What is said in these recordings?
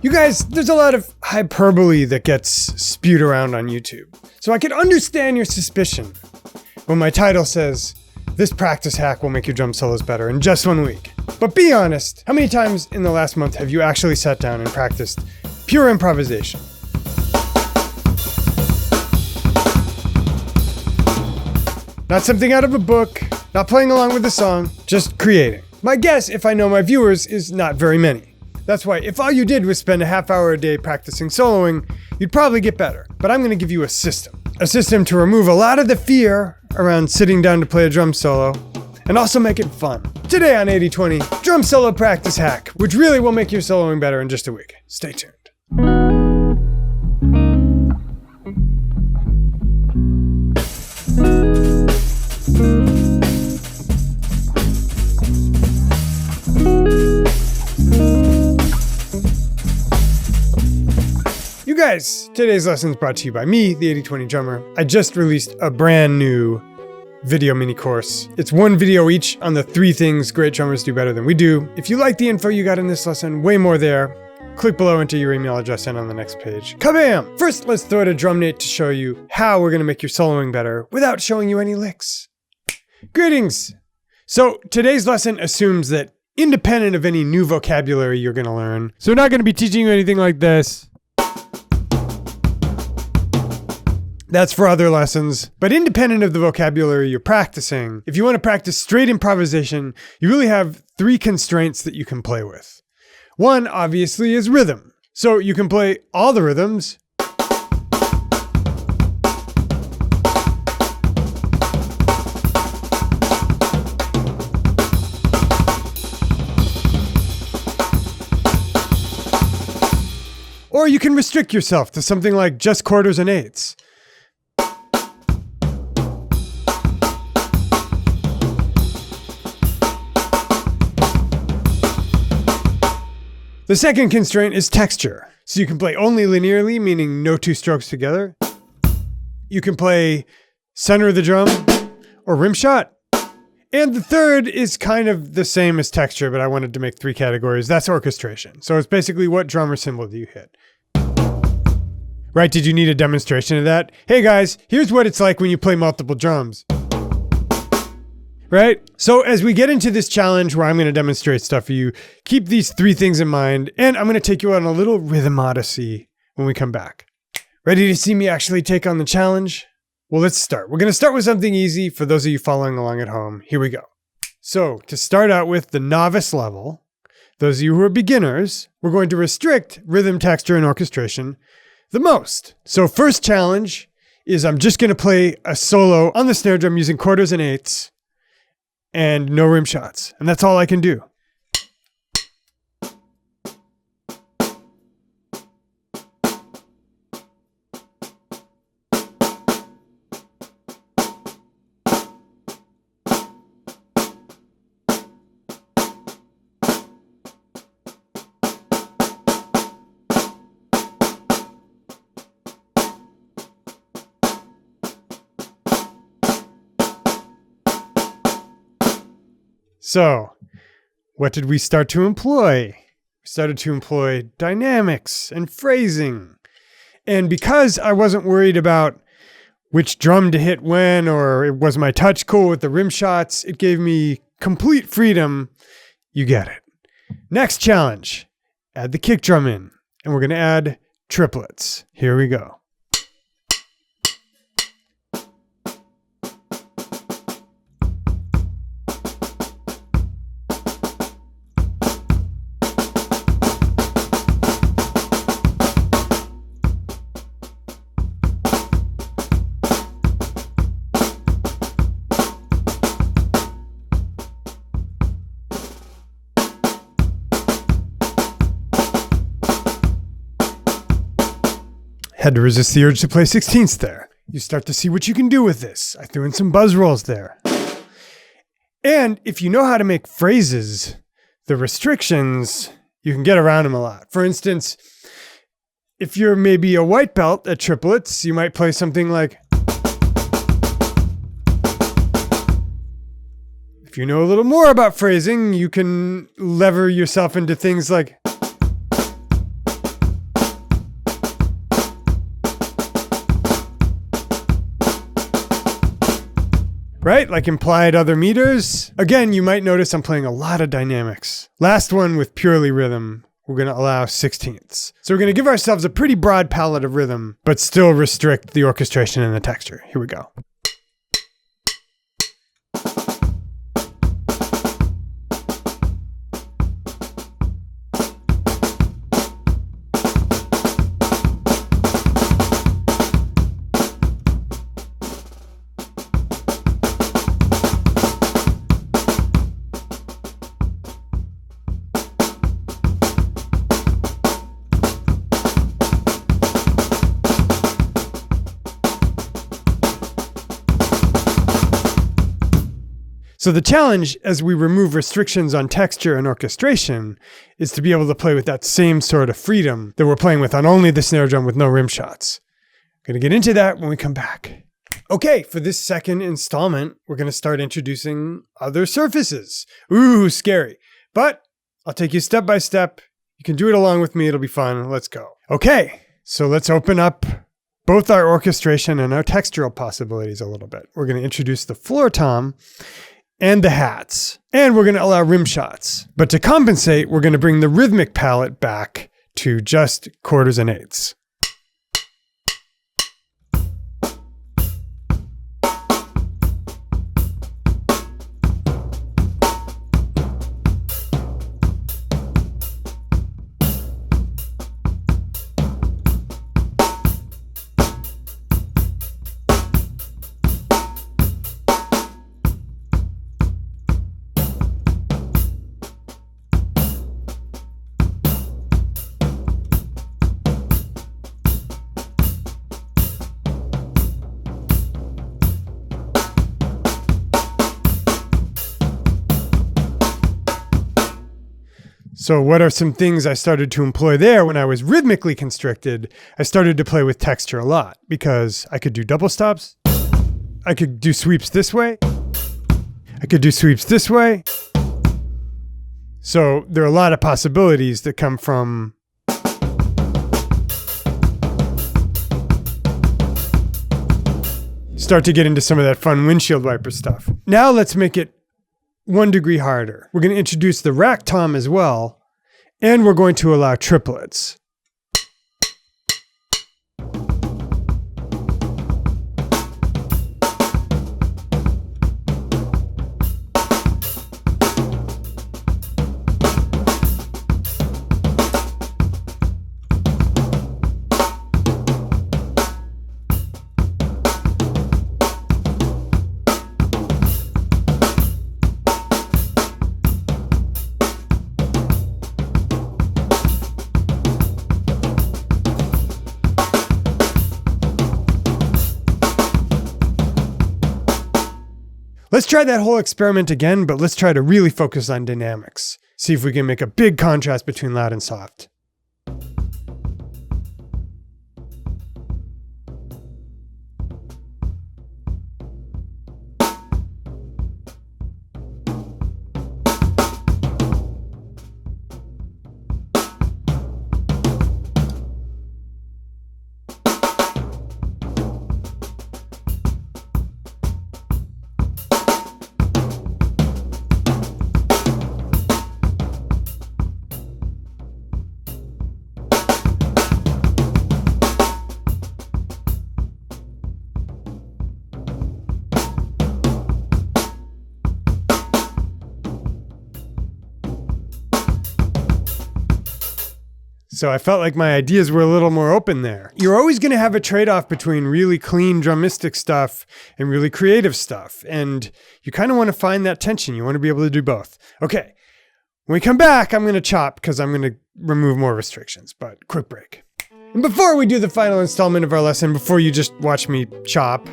You guys, there's a lot of hyperbole that gets spewed around on YouTube. So I can understand your suspicion when my title says, "This practice hack will make your drum solos better in just 1 week." But be honest, how many times in the last month have you actually sat down and practiced pure improvisation? Not something out of a book, not playing along with the song, just creating. My guess, if I know my viewers, is not very many. That's why if all you did was spend a half hour a day practicing soloing, you'd probably get better. But I'm gonna give you a system. A system to remove a lot of the fear around sitting down to play a drum solo, and also make it fun. Today on 80/20, drum solo practice hack, which really will make your soloing better in just a week. Stay tuned. You guys, today's lesson is brought to you by me, the 80/20 drummer. I just released a brand new video mini course. It's 1 video each on the 3 things great drummers do better than we do. If you like the info you got in this lesson, way more there. Click below, enter your email address, and on the next page. Kabam! First, let's throw out a drum nate to show you how we're gonna make your soloing better without showing you any licks. Greetings! So today's lesson assumes that independent of any new vocabulary you're gonna learn, so we're not gonna be teaching you anything like this. That's for other lessons. But independent of the vocabulary you're practicing, if you want to practice straight improvisation, you really have 3 constraints that you can play with. One, obviously, is rhythm. So you can play all the rhythms. Or you can restrict yourself to something like just quarters and eighths. The second constraint is texture. So you can play only linearly, meaning no 2 strokes together. You can play center of the drum or rim shot. And the third is kind of the same as texture, but I wanted to make 3 categories. That's orchestration. So it's basically what drum or cymbal do you hit? Right, did you need a demonstration of that? Hey guys, here's what it's like when you play multiple drums. Right? So as we get into this challenge where I'm going to demonstrate stuff for you, keep these 3 things in mind, and I'm going to take you on a little rhythm odyssey when we come back. Ready to see me actually take on the challenge? Well, let's start. We're going to start with something easy for those of you following along at home. Here we go. So to start out with the novice level, those of you who are beginners, we're going to restrict rhythm, texture, and orchestration the most. So first challenge is I'm just going to play a solo on the snare drum using quarters and eighths, and no rim shots. And that's all I can do. So, what did we start to employ? We started to employ dynamics and phrasing. And because I wasn't worried about which drum to hit when, or was my touch cool with the rim shots, it gave me complete freedom. You get it. Next challenge, add the kick drum in. And we're going to add triplets. Here we go. Had to resist the urge to play 16ths there. You start to see what you can do with this. I threw in some buzz rolls there. And if you know how to make phrases, the restrictions, you can get around them a lot. For instance, if you're maybe a white belt at triplets, you might play something like, if you know a little more about phrasing, you can lever yourself into things like, right? Like implied other meters. Again, you might notice I'm playing a lot of dynamics. Last one with purely rhythm, we're going to allow 16ths. So we're going to give ourselves a pretty broad palette of rhythm, but still restrict the orchestration and the texture. Here we go. So the challenge as we remove restrictions on texture and orchestration is to be able to play with that same sort of freedom that we're playing with on only the snare drum with no rim shots. I'm going to get into that when we come back. Okay, for this second installment, we're going to start introducing other surfaces. Ooh, scary. But I'll take you step by step. You can do it along with me. It'll be fun. Let's go. Okay, so let's open up both our orchestration and our textural possibilities a little bit. We're going to introduce the floor tom and the hats. And we're going to allow rim shots. But to compensate, we're going to bring the rhythmic palette back to just quarters and eighths. So what are some things I started to employ there when I was rhythmically constricted? I started to play with texture a lot because I could do double stops. I could do sweeps this way. I could do sweeps this way. So there are a lot of possibilities that come from start to get into some of that fun windshield wiper stuff. Now let's make it 1 degree harder. We're going to introduce the rack tom as well, and we're going to allow triplets. Let's try that whole experiment again, but let's try to really focus on dynamics. See if we can make a big contrast between loud and soft. So I felt like my ideas were a little more open there. You're always going to have a trade-off between really clean drumistic stuff and really creative stuff. And you kind of want to find that tension. You want to be able to do both. Okay, when we come back, I'm going to chop because I'm going to remove more restrictions, but quick break. And before we do the final installment of our lesson, before you just watch me chop,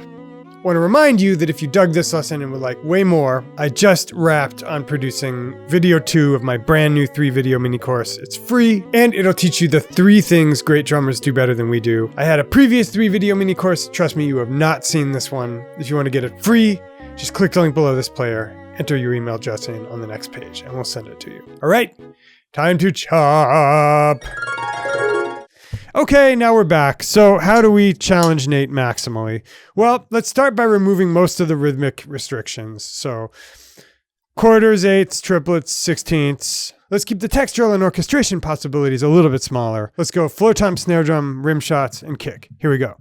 I want to remind you that if you dug this lesson and would like way more, I just wrapped on producing video 2 of my brand new 3-video mini course. It's free, and it'll teach you the 3 things great drummers do better than we do. I had a previous 3-video mini course. Trust me, you have not seen this one. If you want to get it free, just click the link below this player, enter your email address in on the next page, and we'll send it to you. All right, time to chop. Okay, now we're back. So how do we challenge Nate maximally? Well, let's start by removing most of the rhythmic restrictions. So quarters, eighths, triplets, sixteenths. Let's keep the textural and orchestration possibilities a little bit smaller. Let's go floor tom, snare drum, rim shots, and kick. Here we go.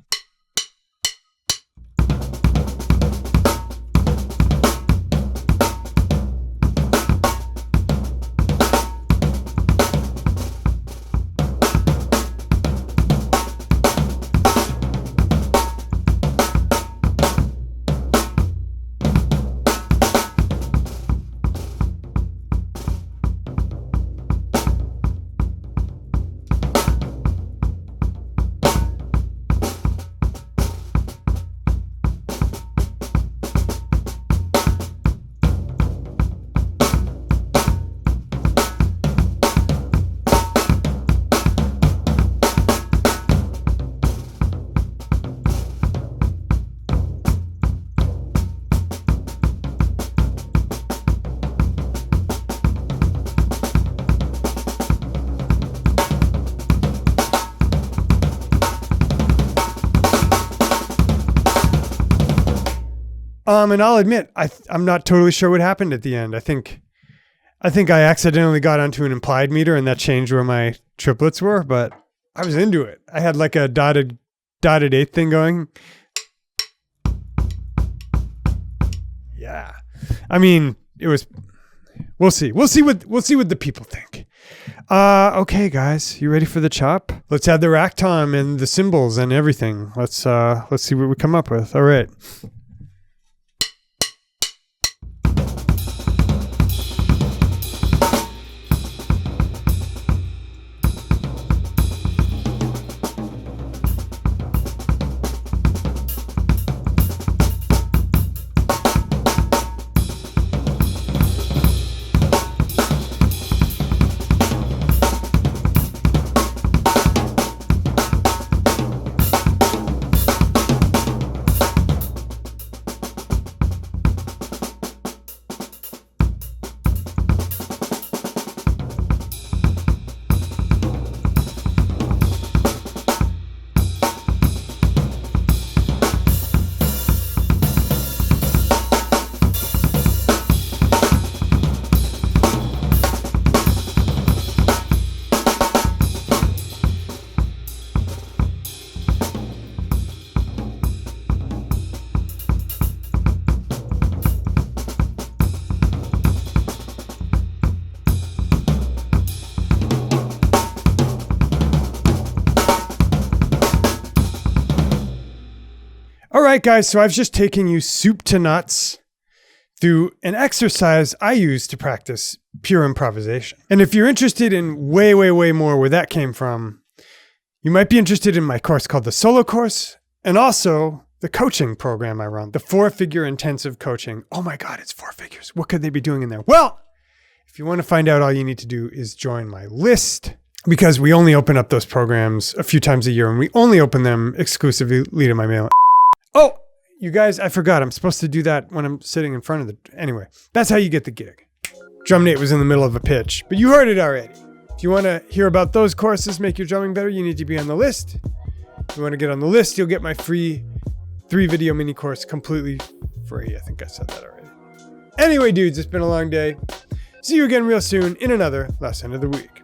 And I'll admit, I'm not totally sure what happened at the end. I think I accidentally got onto an implied meter and that changed where my triplets were, but I was into it. I had like a dotted eighth thing going. Yeah. I mean, it was, we'll see what the people think. Okay guys, you ready for the chop? Let's add the rack tom and the cymbals and everything. Let's see what we come up with. All right. All right, guys, so I've just taken you soup to nuts through an exercise I use to practice pure improvisation. And if you're interested in way more where that came from, you might be interested in my course called the Solo Course and also the coaching program I run, the 4-figure intensive coaching. Oh my God, it's 4 figures. What could they be doing in there? Well, if you want to find out, all you need to do is join my list because we only open up those programs a few times a year and we only open them exclusively to my mail. Oh, you guys, I forgot. I'm supposed to do that when I'm sitting in front of the... Anyway, that's how you get the gig. Drum Nate was in the middle of a pitch, but you heard it already. If you want to hear about those courses, make your drumming better, you need to be on the list. If you want to get on the list, you'll get my free 3-video mini course completely free. I think I said that already. Anyway, dudes, it's been a long day. See you again real soon in another lesson of the week.